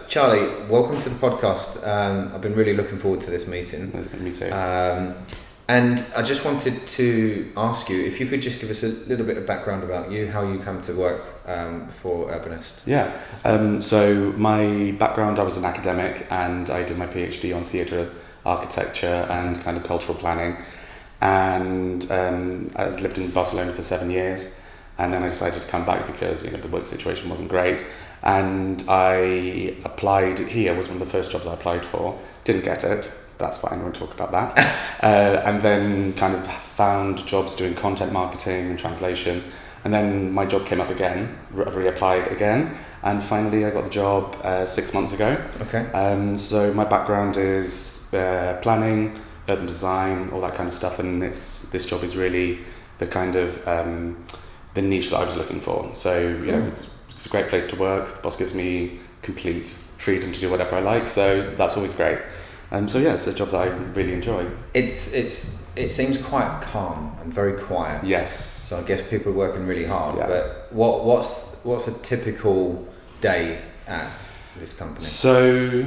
Charlie, welcome to the podcast. I've been really looking forward to this meeting. Me too. And I just wanted to ask you if you could just give us a little bit of background about you, how you come to work for Urbanist. Yeah. So my background, I was an academic and I did my PhD on theatre architecture and kind of cultural planning. And I lived in Barcelona for 7 years. And then I decided to come back because the work situation wasn't great. And I applied here, was one of the first jobs I applied for. Didn't get it. That's fine, I won't talk about that. And then kind of found jobs doing content marketing and translation. And then my job came up again, reapplied again. And finally I got the job 6 months ago. Okay. So my background is planning, urban design, all that kind of stuff. And this job is really the kind of the niche that I was looking for. So, it's a great place to work. The boss gives me complete freedom to do whatever I like. So that's always great. So it's a job that I really enjoy. It seems quite calm and very quiet. Yes. So I guess people are working really hard. Yeah. But what's a typical day at this company? So,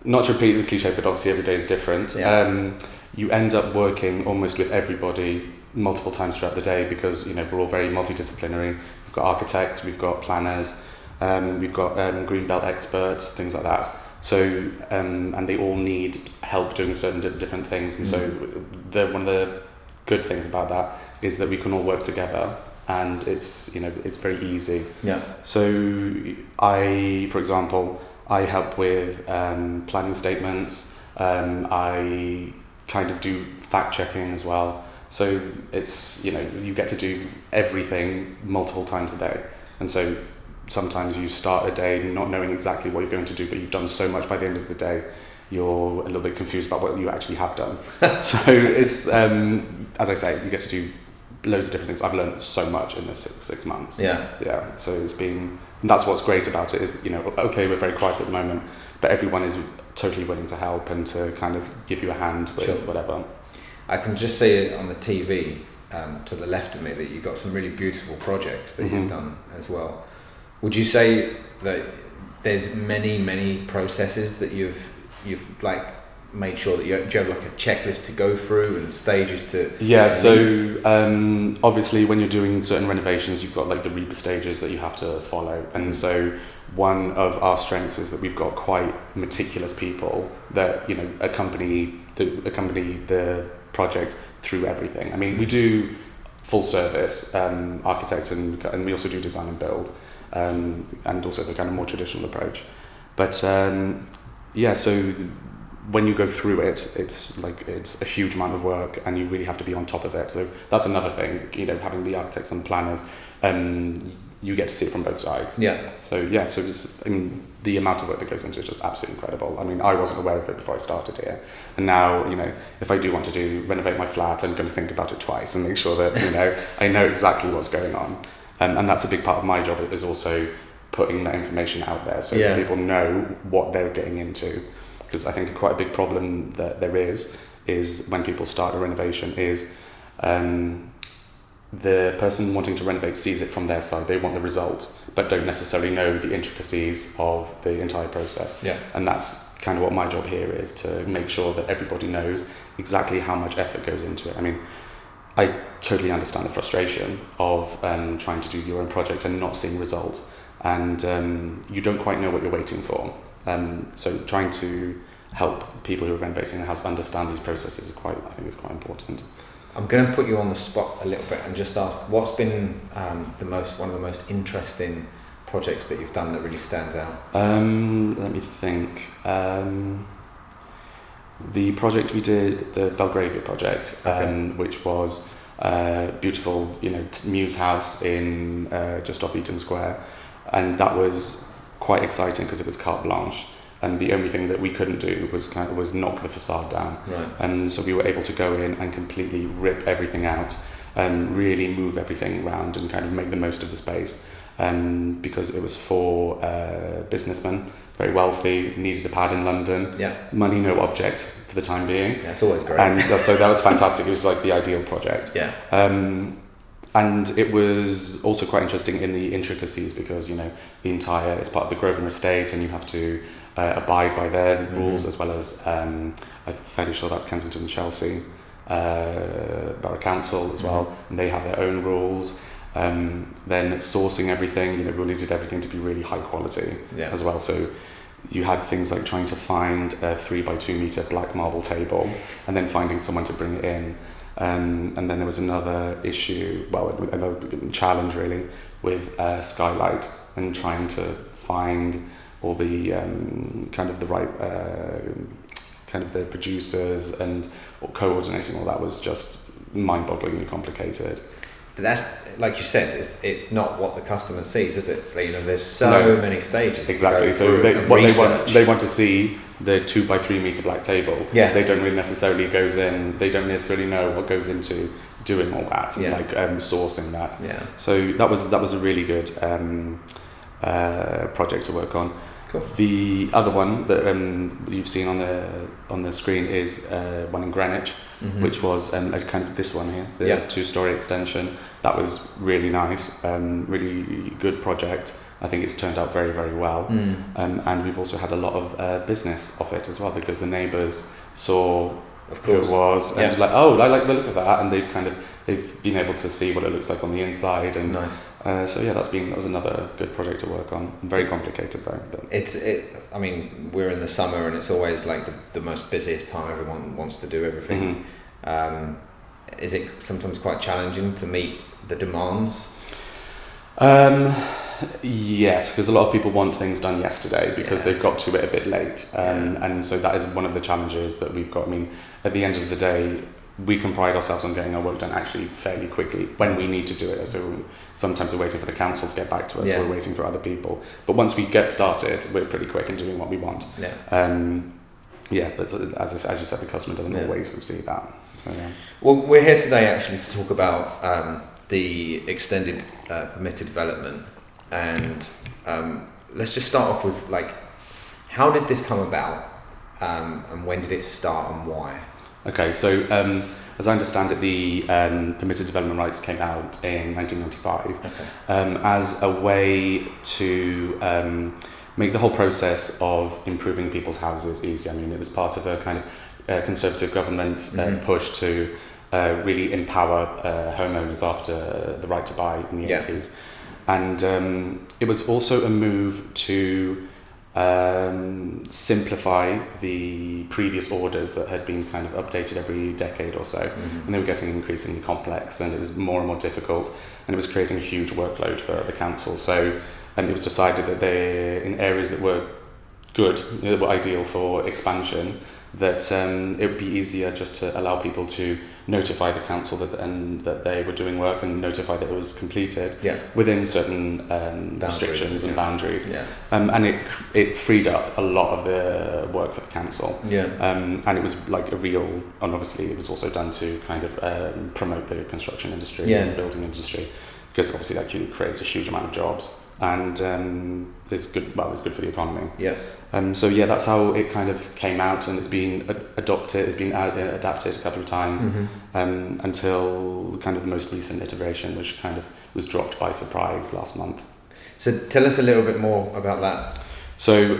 not to repeat the cliche, but obviously every day is different. Yeah. You end up working almost with everybody multiple times throughout the day because we're all very multidisciplinary. We've got architects, we've got planners, we've got greenbelt experts, things like that. So and they all need help doing certain different things. And so one of the good things about that is that we can all work together, and it's very easy. Yeah. So for example, I help with planning statements. I kind of do fact checking as well. So it's you get to do everything multiple times a day, and so sometimes you start a day not knowing exactly what you're going to do, but you've done so much by the end of the day, you're a little bit confused about what you actually have done. So it's as I say, you get to do loads of different things. I've learned so much in this six months. Yeah. So and that's what's great about it is okay, we're very quiet at the moment, but everyone is totally willing to help and to kind of give you a hand with whatever. I can just see it on the TV to the left of me that you've got some really beautiful projects that you've done as well. Would you say that there's many processes that you've like made sure that do you have like a checklist to go through and stages to? So obviously when you're doing certain renovations, you've got like the REBA stages that you have to follow, and so one of our strengths is that we've got quite meticulous people that accompany the project through everything. I mean, we do full service architect and we also do design and build. And also the kind of more traditional approach. But so when you go through it, it's a huge amount of work and you really have to be on top of it. So that's another thing, having the architects and planners, you get to see it from both sides. Yeah. So the amount of work that goes into it is just absolutely incredible. I mean, I wasn't aware of it before I started here. And now, if I do want to renovate my flat, I'm going to think about it twice and make sure that, I know exactly what's going on. And that's a big part of my job, is also putting that information out there so that people know what they're getting into. Because I think quite a big problem that there is when people start a renovation is the person wanting to renovate sees it from their side. They want the result, but don't necessarily know the intricacies of the entire process. Yeah. And that's kind of what my job here is, to make sure that everybody knows exactly how much effort goes into it. I mean, I totally understand the frustration of trying to do your own project and not seeing results, and you don't quite know what you're waiting for. So trying to help people who are renovating the house understand these processes is quite important. I'm going to put you on the spot a little bit and just ask, what's been one of the most interesting projects that you've done that really stands out? Let me think. The project we did, the Belgravia project, which was a beautiful, Muse house in just off Eaton Square, and that was quite exciting because it was carte blanche. And the only thing that we couldn't do was knock the facade down. Right. And so we were able to go in and completely rip everything out and really move everything around and kind of make the most of the space. Because it was for businessmen, very wealthy, needed a pad in London. Yeah. Money no object for the time being. That's always great. And so that was fantastic. It was like the ideal project. Yeah. And it was also quite interesting in the intricacies because, it's part of the Grosvenor estate and you have to abide by their rules, as well as I'm fairly sure that's Kensington and Chelsea Borough Council as well, and they have their own rules. Then sourcing everything, we really did everything to be really high quality as well. So you had things like trying to find a 3x2 meter black marble table and then finding someone to bring it in. And then there was another issue, another challenge really, with skylight and trying to find all the kind of the right kind of the producers and coordinating all that was just mind-bogglingly complicated. But that's, like you said, it's not what the customer sees, is it? There's so many stages. Exactly. So they want to see the 2x3 meter black table. Yeah. They don't really necessarily they don't necessarily know what goes into doing all that, and sourcing that. Yeah. So that was a really good project to work on. Cool. The other one that you've seen on the screen is one in Greenwich, which was a kind of this one here, the 2-story extension. That was really nice, really good project. I think it's turned out very, very well. And we've also had a lot of business of it as well, because the neighbours saw who it was and like, oh, I like the look of that, and they've been able to see what it looks like on the inside. And nice. So that was another good project to work on. Very complicated though. But I mean, we're in the summer and it's always like the most busiest time. Everyone wants to do everything. Is it sometimes quite challenging to meet the demands? Yes, because a lot of people want things done yesterday because they've got to it a bit late. And so that is one of the challenges that we've got. I mean, at the end of the day, we can pride ourselves on getting our work done actually fairly quickly when we need to do it. So sometimes we're waiting for the council to get back to us, we're waiting for other people. But once we get started, we're pretty quick in doing what we want. But as you said, the customer doesn't always see that. So, Well, we're here today actually to talk about the extended permitted development, and let's just start off with how did this come about, and when did it start and why? Okay, so as I understand it, the permitted development rights came out in 1995 as a way to make the whole process of improving people's houses easy. I mean, it was part of a kind of conservative government push to really empower homeowners after the right to buy in the 80s. And it was also a move to simplify the previous orders that had been kind of updated every decade or so, and they were getting increasingly complex, and it was more and more difficult, and it was creating a huge workload for the council. So it was decided that in areas that were good, that were ideal for expansion, that it would be easier just to allow people to notify the council that they were doing work and notify that it was completed within certain restrictions and boundaries. And it freed up a lot of the work for the council. And it was like and obviously it was also done to kind of promote the construction industry and the building industry, because obviously that creates a huge amount of jobs, and it's good for the economy. So that's how it kind of came out, and it's been adopted, it's been adapted a couple of times, until kind of the most recent iteration, which kind of was dropped by surprise last month. So tell us a little bit more about that. So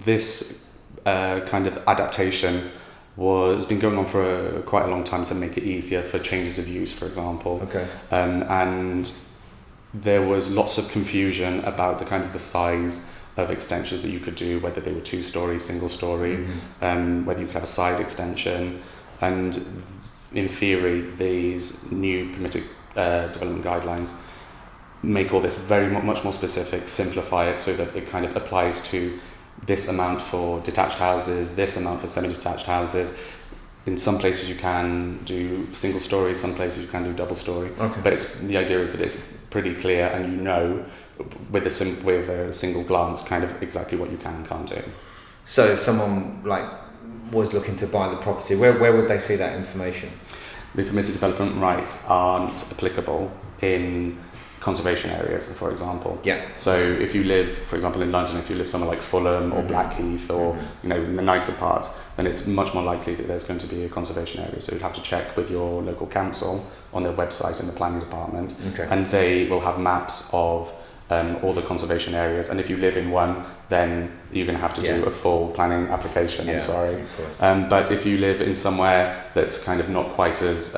this kind of adaptation has been going on for quite a long time to make it easier for changes of use, for example. And there was lots of confusion about the size of extensions that you could do, whether they were 2-story, single-story, whether you could have a side extension. And in theory, these new permitted development guidelines make all this much more specific, simplify it so that it kind of applies to this amount for detached houses, this amount for semi-detached houses. In some places you can do single story, some places you can do double story. But the idea is that it's pretty clear, and with a single glance kind of exactly what you can and can't do. So if someone was looking to buy the property, where would they see that information? The permitted development rights aren't applicable in conservation areas, for example. So if you live, for example, in London, if you live somewhere like Fulham or Blackheath or in the nicer parts, then it's much more likely that there's going to be a conservation area. So you'd have to check with your local council on their website in the planning department, and they will have maps of all the conservation areas, and if you live in one, then you're going to have to do a full planning application. I'm sorry, but if you live in somewhere that's kind of not quite as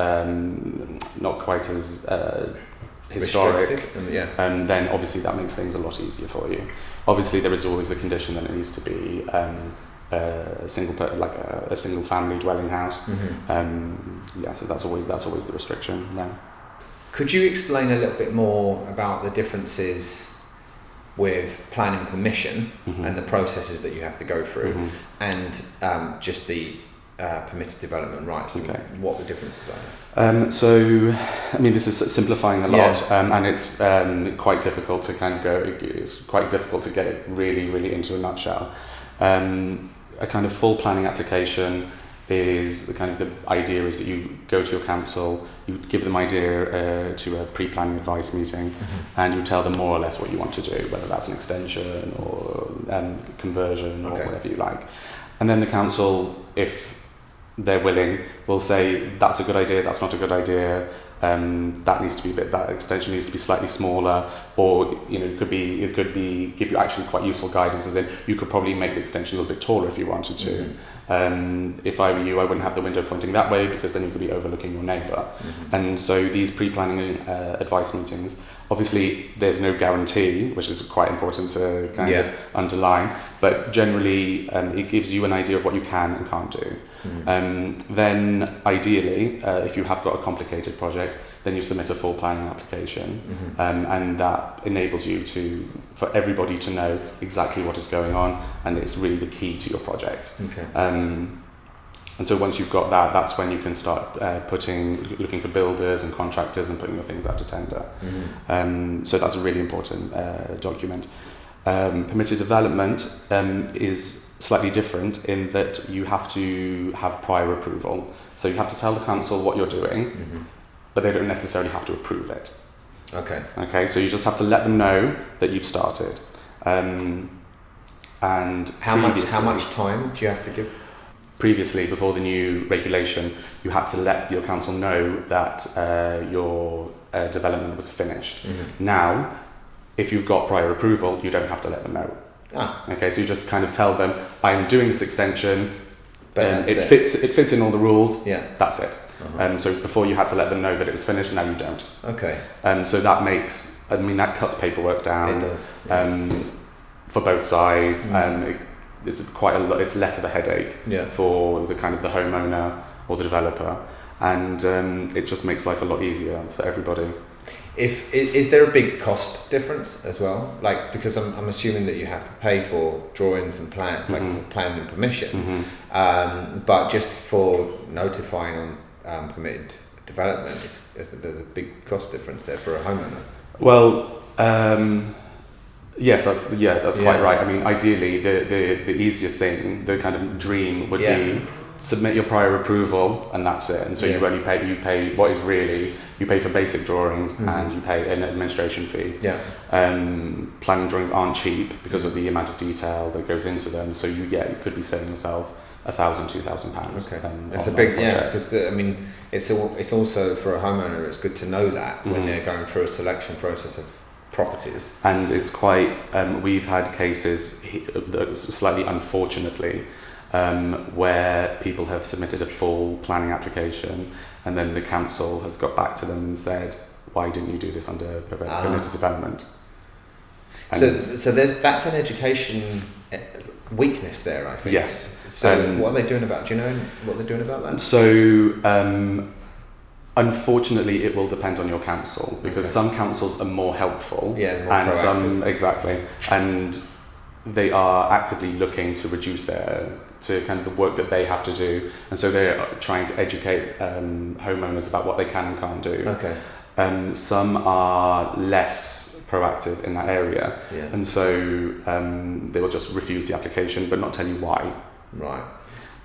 historic, then obviously that makes things a lot easier for you. Obviously, there is always the condition that it needs to be a single family dwelling house. So that's always the restriction. Yeah. Could you explain a little bit more about the differences with planning permission and the processes that you have to go through, and just the permitted development rights, and what the differences are? So, I mean, this is simplifying a lot, and it's quite difficult to it's quite difficult to get it really, really into a nutshell. A kind of full planning application is the idea is that you go to your council, you give them idea to a pre-planning advice meeting, and you tell them more or less what you want to do, whether that's an extension or conversion or whatever you like. And then the council, if they're willing, will say that's a good idea, that's not a good idea, that extension needs to be slightly smaller, or it could be give you actually quite useful guidance, as in you could probably make the extension a little bit taller if you wanted to. If I were you, I wouldn't have the window pointing that way, because then you could be overlooking your neighbour. And so these pre-planning advice meetings, obviously there's no guarantee, which is quite important to kind of underline, but generally it gives you an idea of what you can and can't do. Then ideally, if you have got a complicated project, then you submit a full planning application, and that enables you for everybody to know exactly what is going on, and it's really the key to your project. And so once you've got that, that's when you can start looking for builders and contractors and putting your things out to tender. So that's a really important document. Permitted development is slightly different in that you have to have prior approval. So you have to tell the council what you're doing, but they don't necessarily have to approve it. Okay, so you just have to let them know that you've started. And how much time do you have to give? Previously, before the new regulation, you had to let your council know that your development was finished. Now, if you've got prior approval, you don't have to let them know. Okay, so you just kind of tell them, I'm doing this extension, but it fits in all the rules, that's it. So before you had to let them know that it was finished, now you don't. So that that cuts paperwork down. It does. For both sides, it's less of a headache for the homeowner or the developer, and it just makes life a lot easier for everybody. Is there a big cost difference as well? Because I'm assuming that you have to pay for drawings and planning and permission, but just for notifying on permitted development, there's a big cost difference there for a homeowner. Well, yes, that's quite right. I mean, ideally, the easiest thing, the kind of dream would be submit your prior approval, and that's it. And so you pay what is really, you pay for basic drawings, and you pay an administration fee. Planning drawings aren't cheap because of the amount of detail that goes into them. So you could be saving yourself £1,000-2,000. It's a big because it's also for a homeowner. It's good to know that when they're going through a selection process of properties. And it's quite. We've had cases, slightly unfortunately, where people have submitted a full planning application, and then the council has got back to them and said, "Why didn't you do this under permitted development?" And so that's an education weakness there, I think. Yes. So what are they doing about? Do you know what they're doing about that? So unfortunately, it will depend on your council, because some councils are more helpful, more and proactive. and they are actively looking to reduce the work that they have to do, and so they're trying to educate homeowners about what they can and can't do. Some are less proactive in that area, and so they will just refuse the application but not tell you why. Right.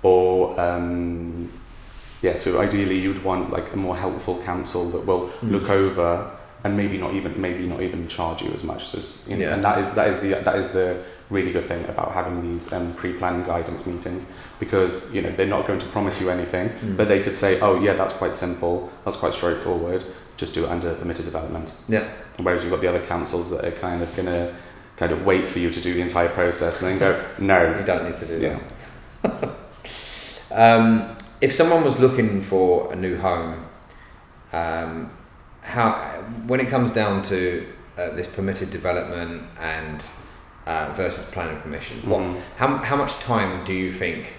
Or so ideally you'd want a more helpful council that will look over and maybe not even charge you as much as and that is the really good thing about having these pre-planned guidance meetings, because they're not going to promise you anything, but they could say, oh yeah, that's quite simple, that's quite straightforward, just do it under permitted development. Yeah. Whereas you've got the other councils that are kind of going to kind of wait for you to do the entire process and then go, no. You don't need to do that. If someone was looking for a new home, when it comes down to this permitted development and versus planning permission, how much time do you think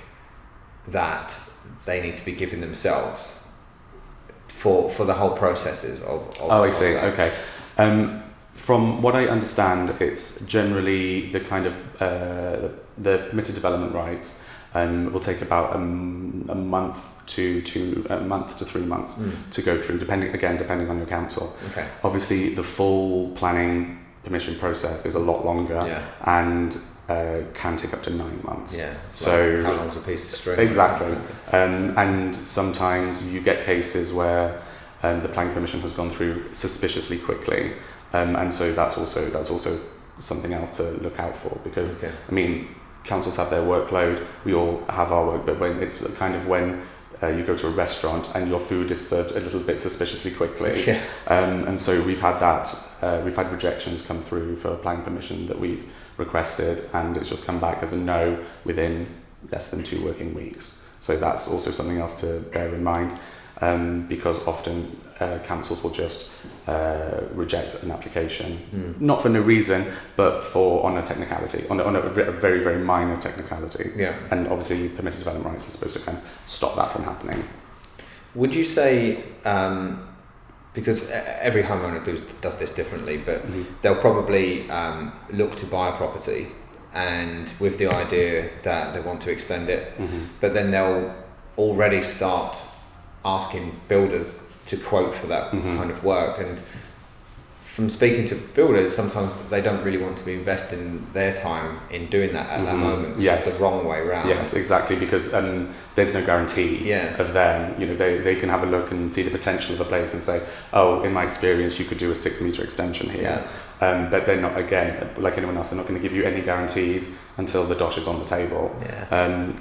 that they need to be giving themselves for the whole processes of I see. That? Okay. From what I understand, it's generally the kind of the permitted development rights will take about a month to 3 months to go through, depending on your council. Okay. Obviously, the full planning permission process is a lot longer and can take up to 9 months. Yeah. So how long's a piece of string? Exactly. And sometimes you get cases where the planning permission has gone through suspiciously quickly, and so that's also something else to look out for, because I mean, councils have their workload, we all have our work, but when it's kind of when you go to a restaurant and your food is served a little bit suspiciously quickly, and so we've had rejections come through for planning permission that we've requested, and it's just come back as a no within less than 2 working weeks. So that's also something else to bear in mind, because often councils will just reject an application, not for no reason, but on a technicality, on a very, very minor technicality. Yeah. And obviously permitted development rights are supposed to kind of stop that from happening. Would you say, because every homeowner does this differently, but they'll probably look to buy a property and with the idea that they want to extend it, but then they'll already start asking builders to quote for that kind of work, and from speaking to builders, sometimes they don't really want to be investing their time in doing that at that moment. It's just the wrong way around. Yes, exactly, because there's no guarantee of them. You know, they can have a look and see the potential of a place and say, oh, in my experience, you could do a 6-metre extension here. But they're not, again, like anyone else, they're not going to give you any guarantees until the dosh is on the table.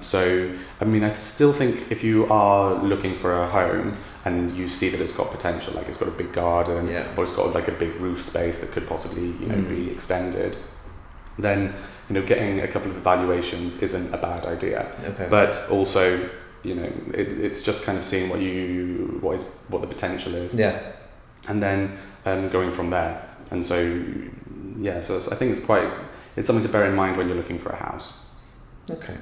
So, I mean, I still think if you are looking for a home and you see that it's got potential, like it's got a big garden, or it's got like a big roof space that could possibly, you know, be extended, then, you know, getting a couple of evaluations isn't a bad idea. But also, you know, it's just kind of seeing what the potential is. And then going from there. And so, so I think it's something to bear in mind when you're looking for a house. Okay.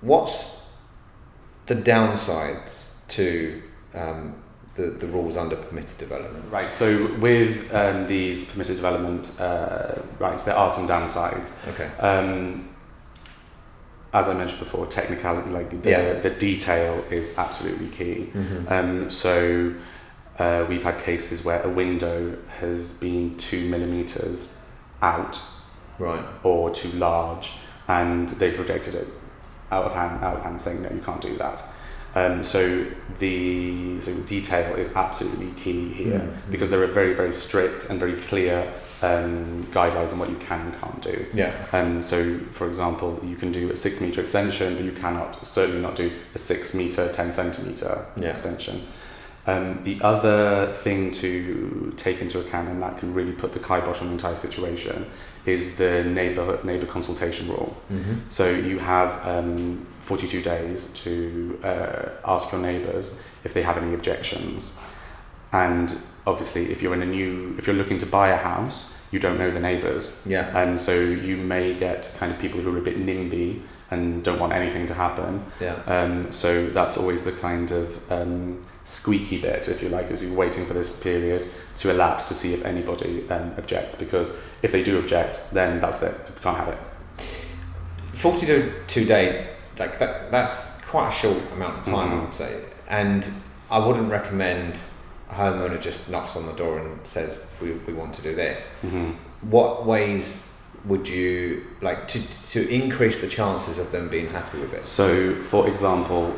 What's the downsides to the rules under permitted development? Right, so with these permitted development rights, there are some downsides. As I mentioned before, technicality, like the detail is absolutely key. So we've had cases where a window has been 2 millimeters out, or too large, and they've rejected it out of hand, saying no, you can't do that. So detail is absolutely key here, because there are very, very strict and very clear guidelines on what you can and can't do. So, for example, you can do a 6-metre extension, but you cannot certainly not do a 6-metre, 10-centimetre extension. The other thing to take into account, and that can really put the kibosh on the entire situation, is the neighbour consultation rule. So you have 42 days to ask your neighbours if they have any objections. And obviously, if you're looking to buy a house, you don't know the neighbours. And so you may get kind of people who are a bit NIMBY and don't want anything to happen. So that's always the kind of squeaky bit, if you like, as you're waiting for this period to elapse to see if anybody objects, because if they do object, then that's it, you can't have it. 42 days, like that's quite a short amount of time, I would say, and I wouldn't recommend a homeowner just knocks on the door and says we want to do this. What ways would you like to increase the chances of them being happy with it? So, for example,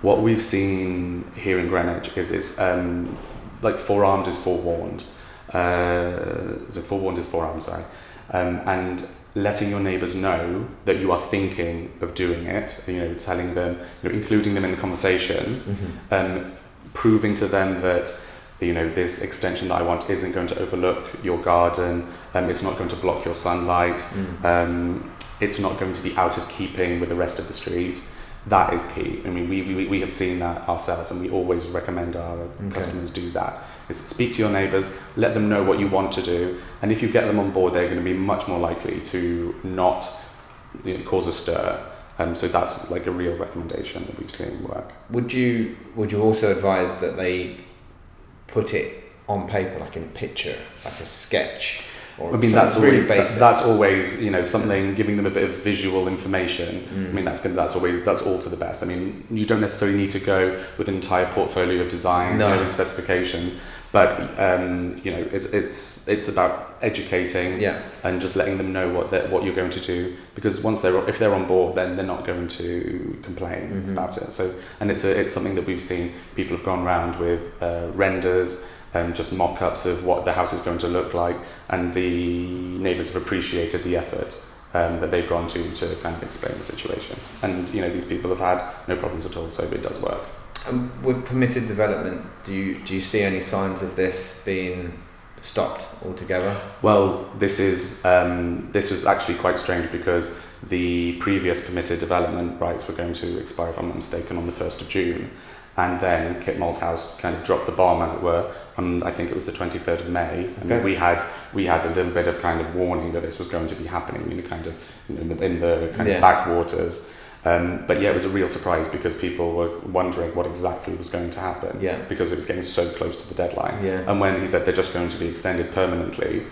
what we've seen here in Greenwich is it's like forearmed is forewarned. So forewarned is forearmed, sorry. And letting your neighbours know that you are thinking of doing it, you know, telling them, you know, including them in the conversation, proving to them that, you know, this extension that I want isn't going to overlook your garden, it's not going to block your sunlight, it's not going to be out of keeping with the rest of the street. That is key. I mean, we have seen that ourselves, and we always recommend our customers do that. Is speak to your neighbours, let them know what you want to do, and if you get them on board, they're going to be much more likely to not, you know, cause a stir. So that's like a real recommendation that we've seen work. Would you also advise that they put it on paper, like in a picture, like a sketch? Or I mean, that's really always, basic. that's always, you know, something, giving them a bit of visual information. I mean, that's all to the best. I mean, you don't necessarily need to go with an entire portfolio of designs, you know, and specifications, but you know, it's about educating and just letting them know what you're going to do, because if they're on board, then they're not going to complain about it. So, and it's something that we've seen people have gone around with renders. Just mock-ups of what the house is going to look like, and the neighbours have appreciated the effort that they've gone to kind of explain the situation. And, you know, these people have had no problems at all, so it does work. With permitted development, do you see any signs of this being stopped altogether? Well, this was actually quite strange, because the previous permitted development rights were going to expire, if I'm not mistaken, on the 1st of June. And then Kit Malthouse kind of dropped the bomb, as it were, on, I think it was the 23rd of May. I mean, we had a little bit of kind of warning that this was going to be happening, you know, kind of, you know, in the kind of backwaters. But yeah, it was a real surprise, because people were wondering what exactly was going to happen, because it was getting so close to the deadline. And when he said they're just going to be extended permanently,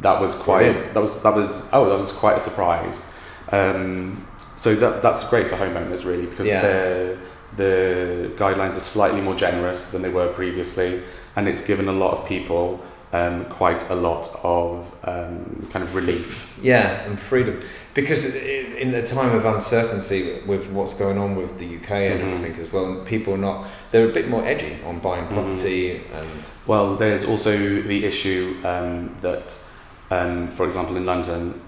that was quite quite a surprise. So that's great for homeowners, really, because the guidelines are slightly more generous than they were previously, and it's given a lot of people quite a lot of kind of relief. And freedom. Because in the time of uncertainty with what's going on with the UK and everything as well, people they're a bit more edgy on buying property. And well, there's also the issue that, for example, in London,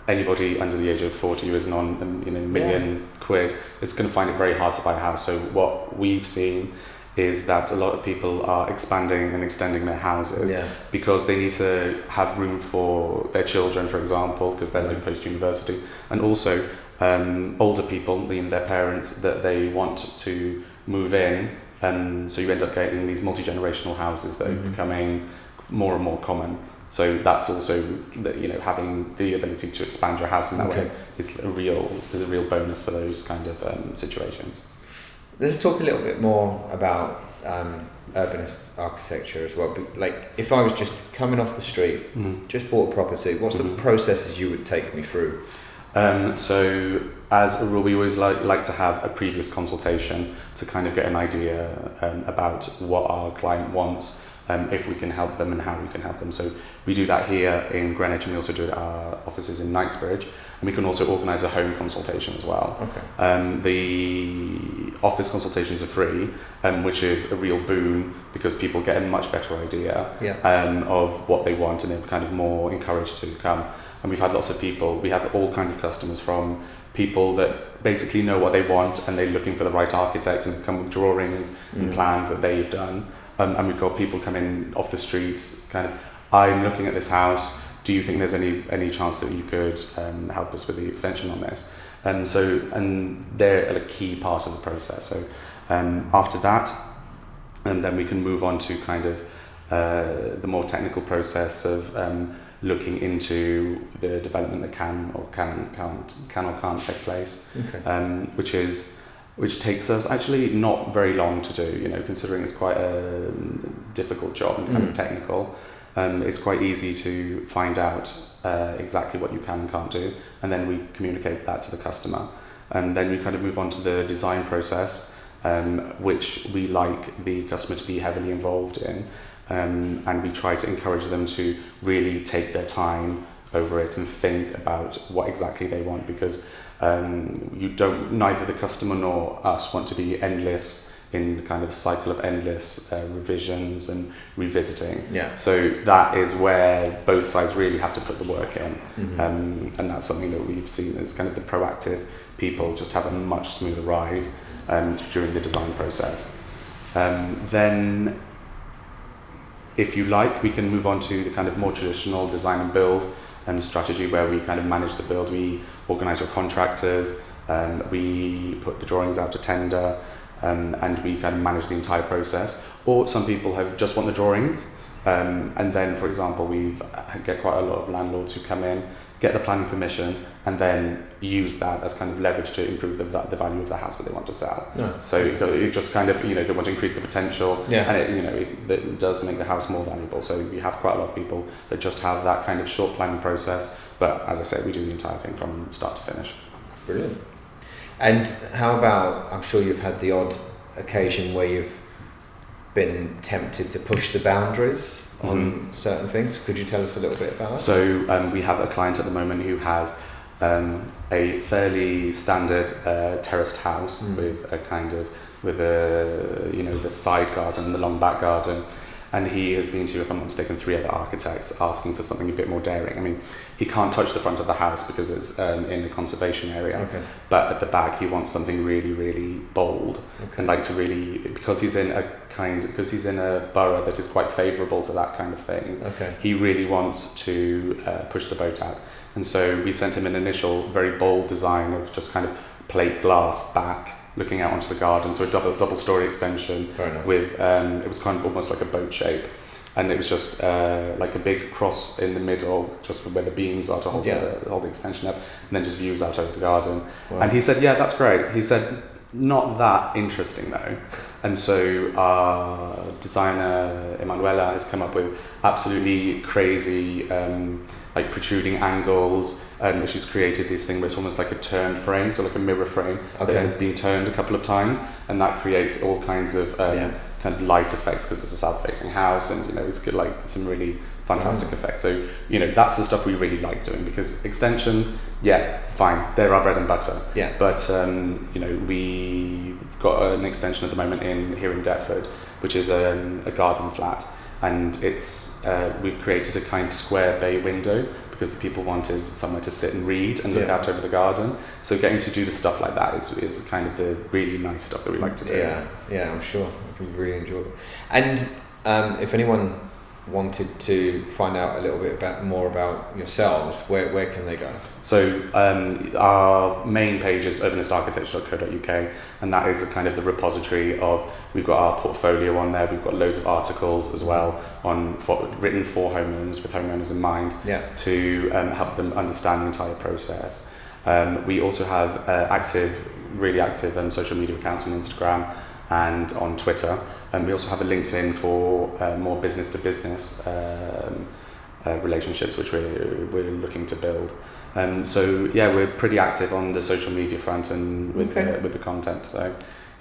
anybody under the age of 40 who isn't on a million quid is going to find it very hard to buy a house. So what we've seen is that a lot of people are expanding and extending their houses because they need to have room for their children, for example, because they're like post-university, and also older people, their parents, that they want to move in, and so you end up getting these multi-generational houses that are becoming more and more common. So that's also, you know, having the ability to expand your house in that way is a real bonus for those kind of situations. Let's talk a little bit more about urbanist architecture as well. Like, if I was just coming off the street, just bought a property, what's the processes you would take me through? So as a rule, we always like to have a previous consultation to kind of get an idea about what our client wants, if we can help them and how we can help them. So we do that here in Greenwich, and we also do it at our offices in Knightsbridge, and we can also organise a home consultation as well. The office consultations are free, which is a real boon, because people get a much better idea of what they want, and they're kind of more encouraged to come. And we've had lots of people, we have all kinds of customers, from people that basically know what they want and they're looking for the right architect and come with drawings and plans that they've done. And we've got people coming off the streets, kind of, I'm looking at this house, do you think there's any chance that you could help us with the extension on this? And they're a key part of the process. So after that, and then we can move on to kind of the more technical process of looking into the development that can or can't take place, which takes us actually not very long to do, you know, considering it's quite a difficult job and kind of technical. It's quite easy to find out exactly what you can and can't do, and then we communicate that to the customer. And then we kind of move on to the design process, which we like the customer to be heavily involved in, and we try to encourage them to really take their time over it and think about what exactly they want, because neither the customer nor us want to be endless in kind of a cycle of endless revisions and revisiting. So that is where both sides really have to put the work in, and that's something that we've seen as kind of the proactive people just have a much smoother ride during the design process. Then, if you like, we can move on to the kind of more traditional design and build strategy, where we kind of manage the build. We organise your contractors, we put the drawings out to tender, and we kind of manage the entire process. Or some people just want the drawings, and then, for example, we get quite a lot of landlords who come in, get the planning permission, and then use that as kind of leverage to improve the value of the house that they want to sell. Nice. So it just kind of, they want to increase the potential, Yeah. and it does make the house more valuable. So we have quite a lot of people that just have that kind of short planning process, but as I said, we do the entire thing from start to finish. Brilliant. And how about, I'm sure you've had the odd occasion where you've been tempted to push the boundaries on certain things. Could you tell us a little bit about that? So we have a client at the moment who has a fairly standard terraced house with the side garden, the long back garden, and he has been to, if I'm not mistaken, 3 other architects asking for something a bit more daring. I mean, he can't touch the front of the house because it's in a conservation area, Okay. but at the back he wants something really, really bold, and like to really, because he's in a borough that is quite favourable to that kind of thing. Okay. He really wants to push the boat out, and so we sent him an initial very bold design of just kind of plate glass back looking out onto the garden, so a double story extension. Very nice. With it was kind of almost like a boat shape, and it was just like a big cross in the middle, just where the beams are to hold the extension up, and then just views out over the garden. Wow. And he said, yeah, that's great. He said, not that interesting though. And so our designer Emanuela has come up with absolutely crazy like protruding angles, and she's created this thing where it's almost like a turned frame, so like a mirror frame that has been turned a couple of times, and that creates all kinds of kind of light effects because it's a south-facing house, and it's good, like some really fantastic effects. So that's the stuff we really like doing, because extensions, fine, they're our bread and butter. Yeah. But we've got an extension at the moment here in Deptford, which is a garden flat, and it's we've created a kind of square bay window because the people wanted somewhere to sit and read and look out over the garden. So getting to do the stuff like that is kind of the really nice stuff that we like to do. Yeah, I'm sure we really enjoy it. And if anyone wanted to find out a little bit more about yourselves, where can they go? So our main page is urbanistarchitecture.co.uk, and that is a kind of the repository of, we've got our portfolio on there, we've got loads of articles as well written for homeowners, with homeowners in mind, to help them understand the entire process. We also have really active social media accounts on Instagram and on Twitter. And we also have a LinkedIn for more business-to-business relationships, which we're looking to build. So we're pretty active on the social media front and with the content. So.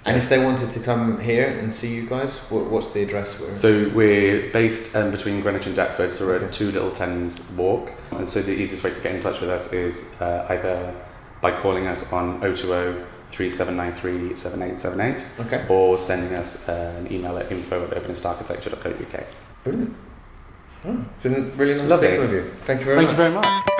And if they wanted to come here and see you guys, what's the address? So we're based between Greenwich and Deptford, so we're at 2 Little Thames Walk. And so the easiest way to get in touch with us is either by calling us on 020 3793 7878, or sending us an email at info@urbanistarchitecture.co.uk. Brilliant. It's been really nice speaking with you. Thank you very much. Thank you very much.